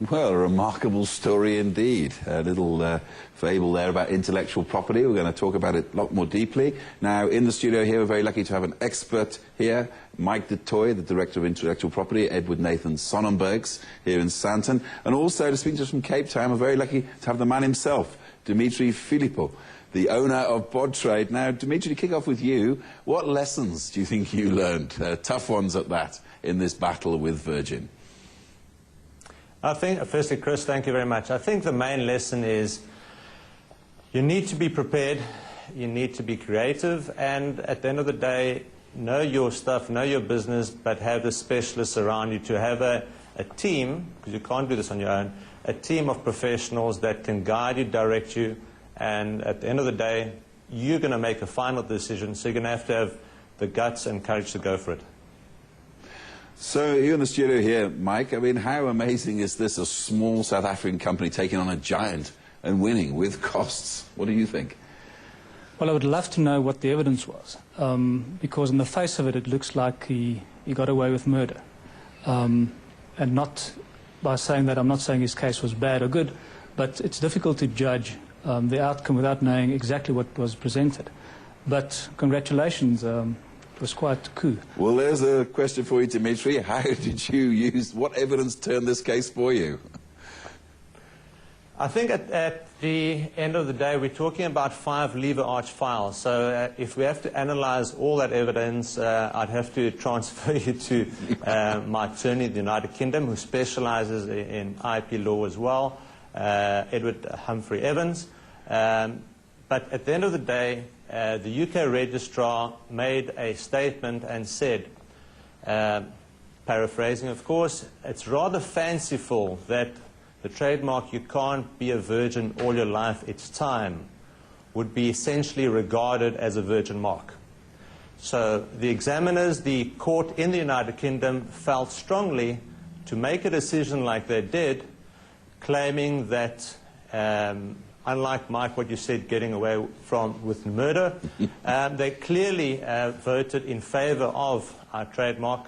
Well, a remarkable story indeed. A little fable there about intellectual property. We're going to talk about it a lot more deeply. Now, in the studio here, we're very lucky to have an expert here, Mike DeToy, the Director of Intellectual Property, Edward Nathan Sonnenbergs here in Santon. And also, to speak to us from Cape Town, we're very lucky to have the man himself, Dimitri Filippo, the owner of Bodtrade. Now, Dimitri, to kick off with you, what lessons do you think you learned, tough ones at that, in this battle with Virgin? I think, firstly, Chris, thank you very much. I think the main lesson is you need to be prepared, you need to be creative, and at the end of the day, know your stuff, know your business, but have the specialists around you to have a team, because you can't do this on your own, a team of professionals that can guide you, direct you, and at the end of the day, you're going to make a final decision, so you're going to have the guts and courage to go for it. So you're in the studio here, Mike. I mean, how amazing is this, a small South African company taking on a giant and winning with costs? What do you think? Well, I would love to know what the evidence was, because in the face of it, it looks like he got away with murder. And not by saying that, I'm not saying his case was bad or good, but it's difficult to judge the outcome without knowing exactly what was presented. But congratulations. It was quite cool. Well, there's a question for you, Dimitri. How did you use, what evidence turned this case for you? I think at the end of the day, we're talking about 5 lever arch files. So if we have to analyze all that evidence, I'd have to transfer you to my attorney in the United Kingdom, who specializes in IP law as well, Edward Humphrey Evans. But at the end of the day, the UK registrar made a statement and said, paraphrasing of course, it's rather fanciful that the trademark "you can't be a virgin all your life, it's time" would be essentially regarded as a virgin mark. So the examiners, the court in the United Kingdom, felt strongly to make a decision like they did, claiming that unlike, Mike, what you said, getting away with murder, they clearly voted in favor of our trademark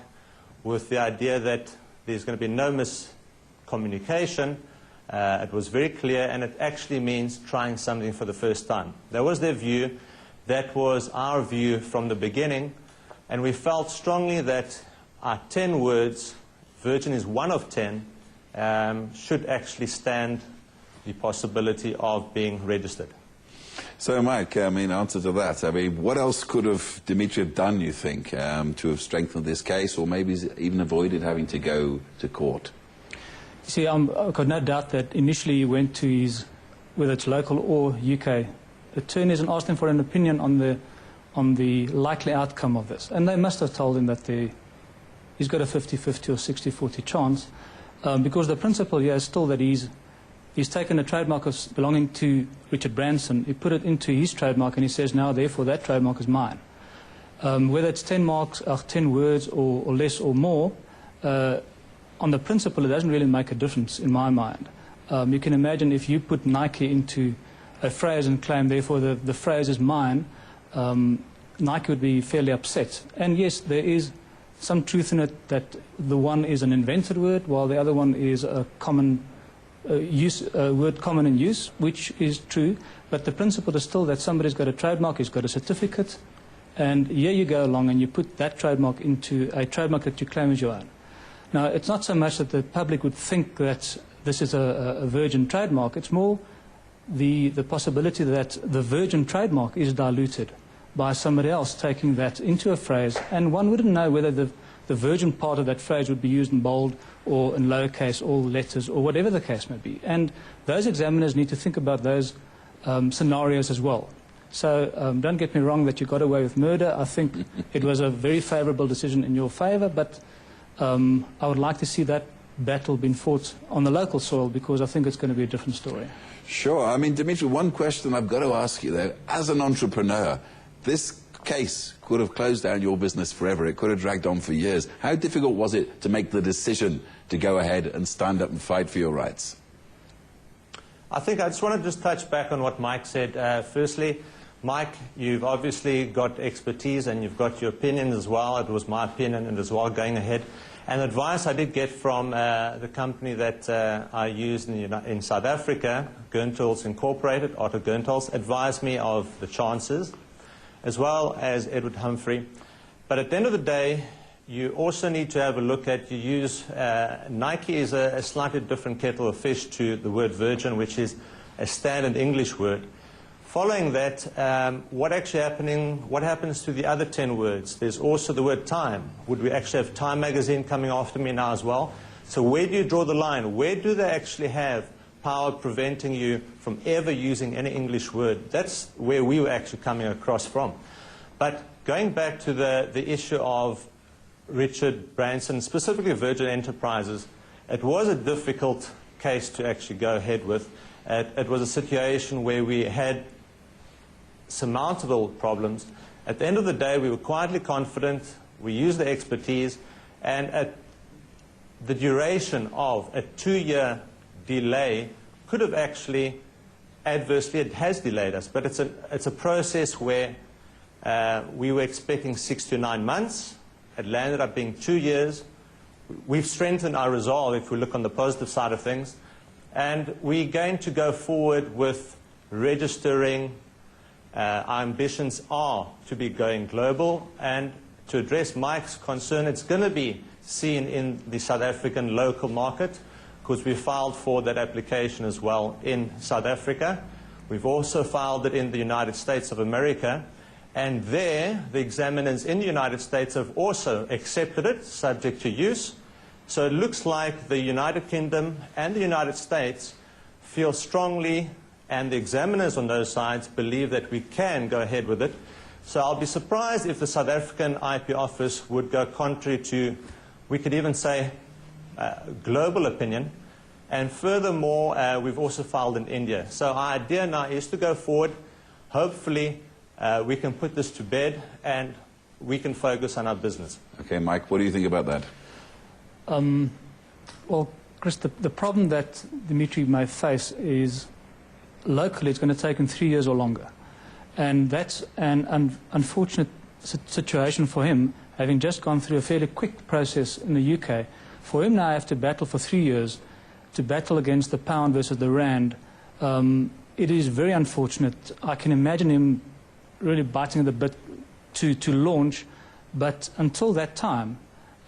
with the idea that there's going to be no miscommunication. It was very clear, and it actually means trying something for the first time. That was their view. That was our view from the beginning. And we felt strongly that our 10 words, virgin is one of 10, should actually stand the possibility of being registered. So, Mike, I mean, answer to that. I mean, what else could have Dimitri have done, you think, to have strengthened this case, or maybe even avoided having to go to court? You see, I've got no doubt that initially he went to his, whether it's local or UK attorneys, and asked them for an opinion on the likely outcome of this. And they must have told him that he's got a 50-50 or 60-40 chance, because the principle here is still that he's taken a trademark belonging to Richard Branson, he put it into his trademark, and he says, now, therefore, that trademark is mine. Whether it's 10 marks, 10 words, or less or more, on the principle, it doesn't really make a difference in my mind. You can imagine if you put Nike into a phrase and claim, therefore, the phrase is mine, Nike would be fairly upset. And yes, there is some truth in it that the one is an invented word, while the other one is a common word common in use, which is true, but the principle is still that somebody's got a trademark, he's got a certificate, and here you go along and you put that trademark into a trademark that you claim as your own. Now, it's not so much that the public would think that this is a virgin trademark, it's more the possibility that the virgin trademark is diluted by somebody else taking that into a phrase, and one wouldn't know whether the virgin part of that phrase would be used in bold or in lowercase, all letters, or whatever the case may be. And those examiners need to think about those scenarios as well. So don't get me wrong that you got away with murder. I think it was a very favorable decision in your favor, but I would like to see that battle being fought on the local soil, because I think it's going to be a different story. Sure. I mean, Dimitri, one question I've got to ask you, though. As an entrepreneur, this case could have closed down your business forever. It could have dragged on for years. How difficult was it to make the decision to go ahead and stand up and fight for your rights? I think I just want to just touch back on what Mike said. Firstly, Mike, you've obviously got expertise and you've got your opinion as well. It was my opinion and as well going ahead. And the advice I did get from the company that I used in South Africa, Gurntals Incorporated, Otto Gurntals, advised me of the chances, as well as Edward Humphrey. But at the end of the day, you also need to have a look at, you use, Nike is a slightly different kettle of fish to the word virgin, which is a standard English word. Following that, what happens to the other 10 words? There's also the word time. Would we actually have Time magazine coming after me now as well? So where do you draw the line? Where do they actually have power preventing you from ever using any English word? That's where we were actually coming across from. But going back to the issue of Richard Branson, specifically Virgin Enterprises, it was a difficult case to actually go ahead with. It was a situation where we had surmountable problems. At the end of the day, we were quietly confident, we used the expertise, and at the duration of a 2-year delay could have actually adversely, it has delayed us, but it's a process where we were expecting 6 to 9 months. It landed up being 2 years. We've strengthened our resolve if we look on the positive side of things, and we're going to go forward with registering. Our ambitions are to be going global, and to address Mike's concern, it's going to be seen in the South African local market, because we filed for that application as well in South Africa. We've also filed it in the United States of America, and there the examiners in the United States have also accepted it, subject to use. So it looks like the United Kingdom and the United States feel strongly, and the examiners on those sides believe that we can go ahead with it. So I'll be surprised if the South African IP office would go contrary to, we could even say, global opinion. And furthermore, we've also filed in India. So our idea now is to go forward. Hopefully, we can put this to bed and we can focus on our business. Okay, Mike, what do you think about that? Well, Chris, the problem that Dimitri may face is locally it's going to take him 3 years or longer. And that's an unfortunate situation for him, having just gone through a fairly quick process in the UK. For him now to have to battle for 3 years, to battle against the pound versus the rand, it is very unfortunate. I can imagine him really biting the bit to launch, but until that time,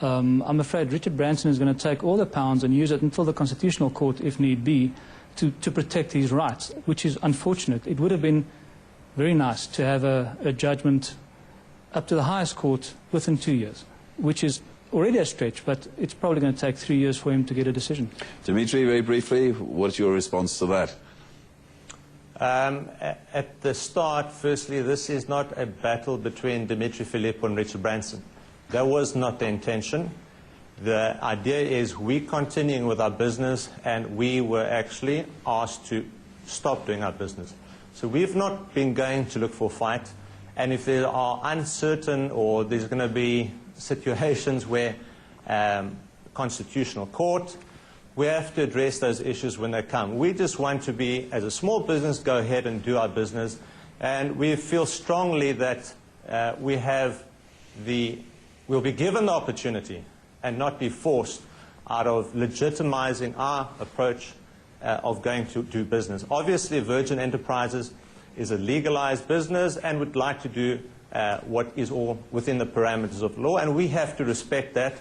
I'm afraid Richard Branson is going to take all the pounds and use it until the Constitutional Court, if need be, to protect his rights, which is unfortunate. It would have been very nice to have a judgment up to the highest court within 2 years, which is already a stretch, but it's probably going to take 3 years for him to get a decision. Dimitri, very briefly, what's your response to that? At the start, firstly, this is not a battle between Dimitri Filippo and Richard Branson. That was not the intention. The idea is we continuing with our business, and we were actually asked to stop doing our business. So we've not been going to look for a fight, and if there are uncertain or there's going to be situations where Constitutional Court, we have to address those issues when they come. We just want to be, as a small business, go ahead and do our business, and we feel strongly that we'll be given the opportunity and not be forced out of legitimizing our approach of going to do business. Obviously, Virgin Enterprises is a legalized business and would like to do what is all within the parameters of law, and we have to respect that.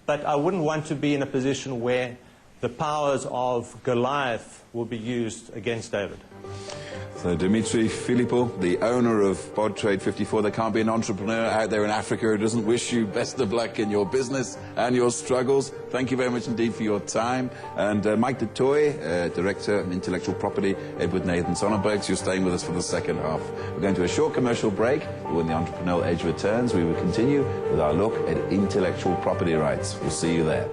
But I wouldn't want to be in a position where the powers of Goliath will be used against David. So Dimitri Filippo, the owner of Bodtrade 54, there can't be an entrepreneur out there in Africa who doesn't wish you best of luck in your business and your struggles. Thank you very much indeed for your time. And Mike du Toit, Director of Intellectual Property, Edward Nathan Sonnenbergs, you're staying with us for the second half. We're going to a short commercial break. When the Entrepreneurial Edge returns, we will continue with our look at intellectual property rights. We'll see you there.